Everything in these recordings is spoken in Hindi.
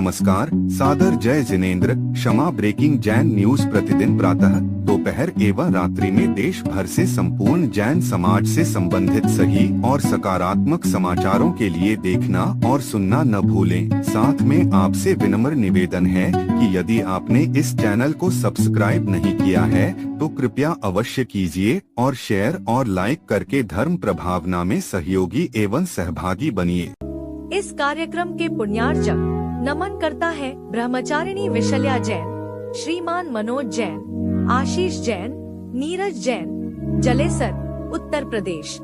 नमस्कार, सादर जय जिनेंद्र। क्षमा ब्रेकिंग जैन न्यूज प्रतिदिन प्रातः, दोपहर एवं रात्रि में देश भर से संपूर्ण जैन समाज से संबंधित सही और सकारात्मक समाचारों के लिए देखना और सुनना न भूलें। साथ में आपसे विनम्र निवेदन है कि यदि आपने इस चैनल को सब्सक्राइब नहीं किया है तो कृपया अवश्य कीजिए और शेयर और लाइक करके धर्म प्रभावना में सहयोगी एवं सहभागी बनिए। इस कार्यक्रम के पुण्यार्चक नमन करता है ब्रह्मचारिणी विशल्या जैन, श्रीमान मनोज जैन, आशीष जैन, नीरज जैन, जलेसर, उत्तर प्रदेश।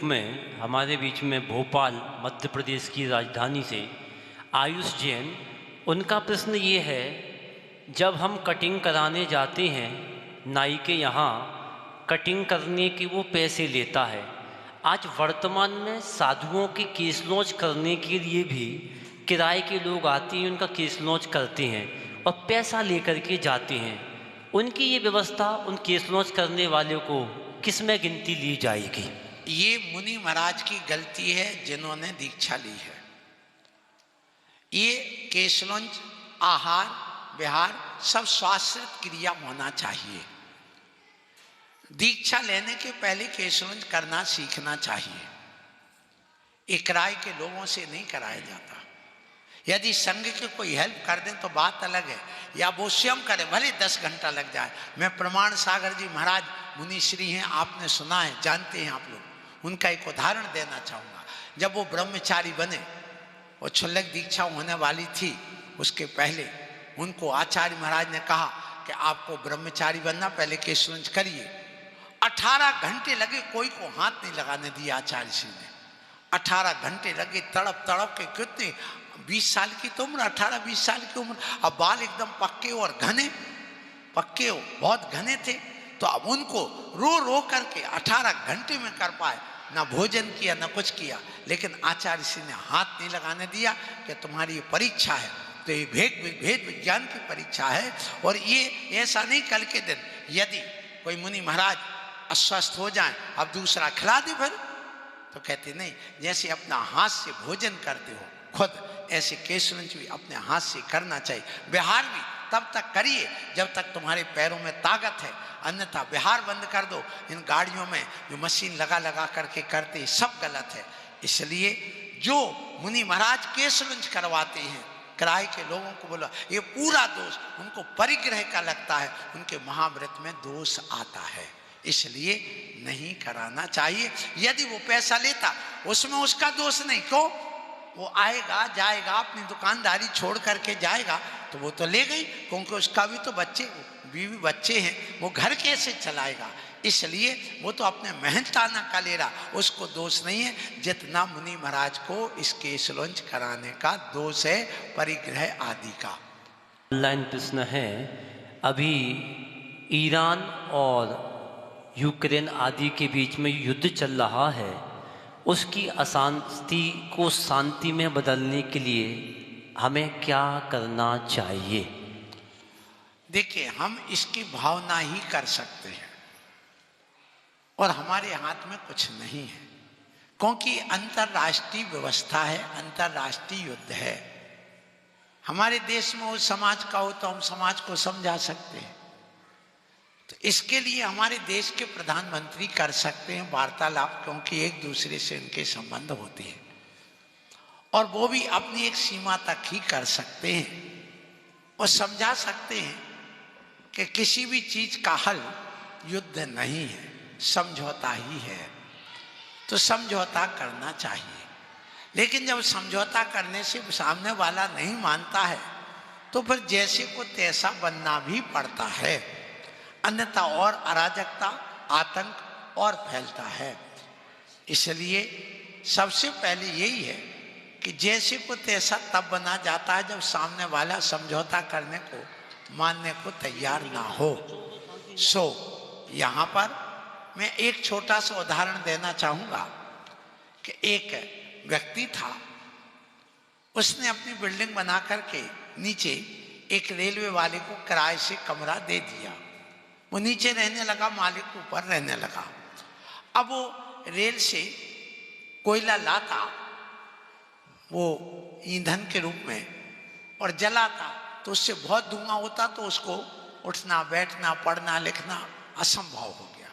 में हमारे बीच में भोपाल मध्य प्रदेश की राजधानी से आयुष जैन, उनका प्रश्न ये है, जब हम कटिंग कराने जाते हैं नाई के यहाँ, कटिंग करने के वो पैसे लेता है। आज वर्तमान में साधुओं के केस लॉन्च करने के लिए भी किराए के लोग आते हैं, उनका केस लॉन्च करते हैं और पैसा लेकर के जाते हैं। उनकी ये व्यवस्था उन केस लॉन्च करने वालों को किस में गिनती ली जाएगी? ये मुनि महाराज की गलती है जिन्होंने दीक्षा ली है। ये केस लॉन्च, आहार विहार सब स्वाश्रित क्रिया होना चाहिए। दीक्षा लेने के पहले केस लॉन्च करना सीखना चाहिए। इकराए के लोगों से नहीं कराया जाता। यदि संघ के कोई हेल्प कर दें तो बात अलग है, या वो स्वयं करे, भले 10 घंटा लग जाए। मैं प्रमाण सागर जी महाराज मुनिश्री हैं, आपने सुना है, जानते हैं आप लोग। उनका एक उदाहरण देना चाहूँगा। जब वो ब्रह्मचारी बने और क्षुल्लक दीक्षा होने वाली थी, उसके पहले उनको आचार्य महाराज ने कहा कि आपको ब्रह्मचारी बनना, पहले केस लॉन्च करिए। 18 घंटे लगे, कोई को हाथ नहीं लगाने दिया आचार्य श्री ने। 18 घंटे लगे, तड़प तड़प के। कितने 20 साल की तो उम्र, 18-20 साल की उम्र। अब बाल एकदम पक्के और घने, पक्के हो बहुत घने थे। तो अब उनको रो रो करके 18 घंटे में कर पाए, ना भोजन किया ना कुछ किया। लेकिन आचार्य श्री ने हाथ नहीं लगाने दिया कि तुम्हारी ये परीक्षा है, तो ये भेद विज्ञान की परीक्षा है। और ये ऐसा नहीं, कल के दिन यदि कोई मुनि महाराज अस्वस्थ हो जाए, अब दूसरा खिला दे फिर, तो कहते नहीं, जैसे अपना हाथ से भोजन करते हो खुद, ऐसे केस लॉन्च भी अपने हाथ से करना चाहिए। बिहार भी तब तक करिए जब तक तुम्हारे पैरों में ताकत है, अन्यथा बिहार बंद कर दो। इन गाड़ियों में जो मशीन लगा लगा करके करते, सब गलत है। इसलिए जो मुनि महाराज केस लॉन्च करवाते हैं, किराए के लोगों को बोला, ये पूरा दोष उनको परिग्रह का लगता है, उनके महाव्रत में दोष आता है, इसलिए नहीं कराना चाहिए। यदि वो पैसा लेता, उसमें उसका दोष नहीं। क्यों? वो आएगा जाएगा, अपनी दुकानदारी छोड़ करके जाएगा, तो वो तो ले गई, क्योंकि उसका भी तो बच्चे, बीवी बच्चे हैं, वो घर कैसे चलाएगा? इसलिए वो तो अपने मेहनताना का ले रहा, उसको दोष नहीं है, जितना मुनि महाराज को इस केस लॉन्च कराने का दोष है, परिग्रह आदि का। ऑनलाइन प्रश्न है, अभी ईरान और यूक्रेन आदि के बीच में युद्ध चल रहा है, उसकी अशांति को शांति में बदलने के लिए हमें क्या करना चाहिए? देखिए, हम इसकी भावना ही कर सकते हैं और हमारे हाथ में कुछ नहीं है, क्योंकि अंतर्राष्ट्रीय व्यवस्था है, अंतर्राष्ट्रीय युद्ध है। हमारे देश में उस समाज का हो तो हम समाज को समझा सकते हैं। तो इसके लिए हमारे देश के प्रधानमंत्री कर सकते हैं वार्तालाप, क्योंकि एक दूसरे से उनके संबंध होते हैं, और वो भी अपनी एक सीमा तक ही कर सकते हैं और समझा सकते हैं कि किसी भी चीज का हल युद्ध नहीं है, समझौता ही है। तो समझौता करना चाहिए। लेकिन जब समझौता करने से सामने वाला नहीं मानता है, तो फिर जैसे को तैसा बनना भी पड़ता है, अन्यथा और अराजकता, आतंक और फैलता है। इसलिए सबसे पहले यही है कि जैसे को तैसा तब बना जाता है जब सामने वाला समझौता करने को, मानने को तैयार ना हो। यहाँ पर मैं एक छोटा सा उदाहरण देना चाहूँगा कि एक व्यक्ति था, उसने अपनी बिल्डिंग बना करके नीचे एक रेलवे वाले को किराए से कमरा दे दिया। वो नीचे रहने लगा, मालिक ऊपर रहने लगा। अब वो रेल से कोयला लाता, वो ईंधन के रूप में और जलाता तो उससे बहुत धुआं होता, तो उसको उठना बैठना पढ़ना लिखना असंभव हो गया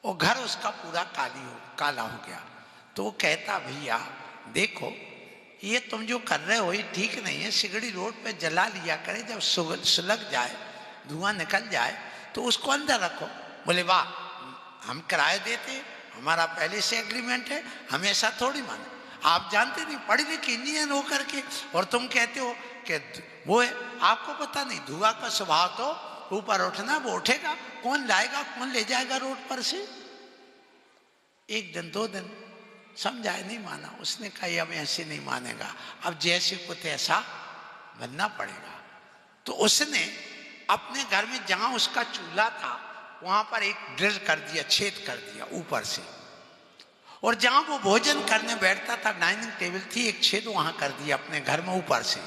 और घर उसका पूरा काला हो गया। तो वो कहता भैया देखो ये तुम जो कर रहे हो ये ठीक नहीं है, सिगड़ी रोड पे जला लिया करे, जब सुलग जाए धुआं निकल जाए तो उसको अंदर रखो। बोले वाह, हम किराया देते, हमारा पहले से एग्रीमेंट है, हम ऐसा थोड़ी माने। आप जानते नहीं, पढ़े लिखे इंजीनियर होकर के और तुम कहते हो कि वो है, आपको पता नहीं धुआं का स्वभाव तो ऊपर उठना, वो उठेगा, कौन लाएगा कौन ले जाएगा रोड पर से। एक दिन 2 दिन समझाए, नहीं माना। उसने कहा अब ऐसे नहीं मानेगा, अब जैसे को तैसा बनना पड़ेगा। तो उसने अपने घर में जहां उसका चूल्हा था वहां पर एक ड्रिल कर दिया, छेद कर दिया ऊपर से, और जहां वो भोजन करने बैठता था डाइनिंग टेबल थी, एक छेद वहां कर दिया अपने घर में ऊपर से।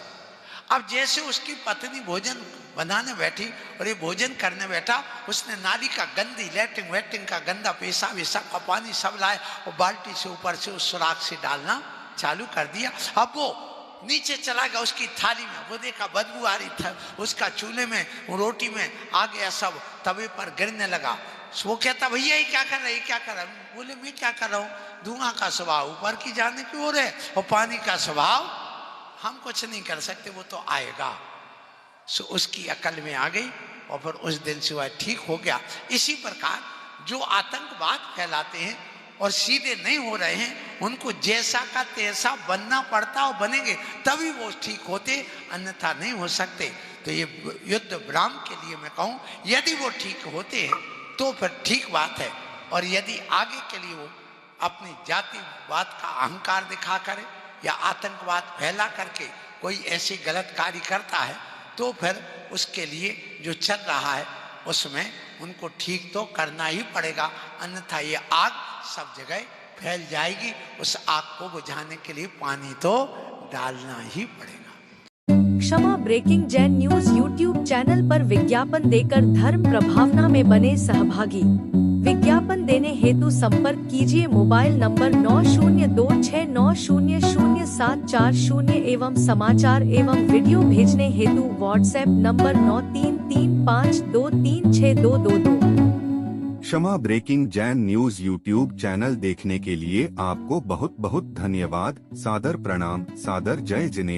अब जैसे उसकी पत्नी भोजन बनाने बैठी और ये भोजन करने बैठा, उसने नाली का गंदी लैट्रिन वैट्रिन का गंदा पेशाब वेशाब का पानी सब लाए और बाल्टी से ऊपर से उस सुराख से डालना चालू कर दिया। अब वो नीचे चला गया उसकी थाली में, वो देखा बदबू आ रही था, उसका चूल्हे में रोटी में आ गया, सब तवे पर गिरने लगा। वो कहता भैया ये क्या कर रहे, ये क्या कर रहा है? बोले मैं क्या कर रहा हूँ, धुआं का स्वभाव ऊपर की जाने की ओर है और पानी का स्वभाव हम कुछ नहीं कर सकते, वो तो आएगा। सो उसकी अकल में आ गई और फिर उस दिन से वह ठीक हो गया। इसी प्रकार जो आतंकवाद फैलाते हैं और सीधे नहीं हो रहे हैं, उनको जैसा का तैसा बनना पड़ता और बनेंगे तभी वो ठीक होते, अन्यथा नहीं हो सकते। तो ये युद्ध विराम के लिए मैं कहूँ, यदि वो ठीक होते हैं तो फिर ठीक बात है, और यदि आगे के लिए वो अपनी जातिवाद का अहंकार दिखा करे या आतंकवाद फैला करके कोई ऐसी गलत कार्य करता है, तो फिर उसके लिए जो चल रहा है उसमें उनको ठीक तो करना ही पड़ेगा, अन्यथा ये आग सब जगह फैल जाएगी। उस आग को बुझाने के लिए पानी तो डालना ही पड़ेगा। क्षमा breaking Jain news YouTube channel पर विज्ञापन देकर धर्म प्रभावना में बने सहभागी। विज्ञापन देने हेतु संपर्क कीजिए मोबाइल नंबर 9026900740 एवं समाचार एवं वीडियो भेजने हेतु व्हाट्सएप नंबर 9335236222। क्षमा breaking Jain news YouTube channel देखने के लिए आपको बहुत बहुत धन्यवाद। सादर प्रणाम, सादर जय जिनेंद्र।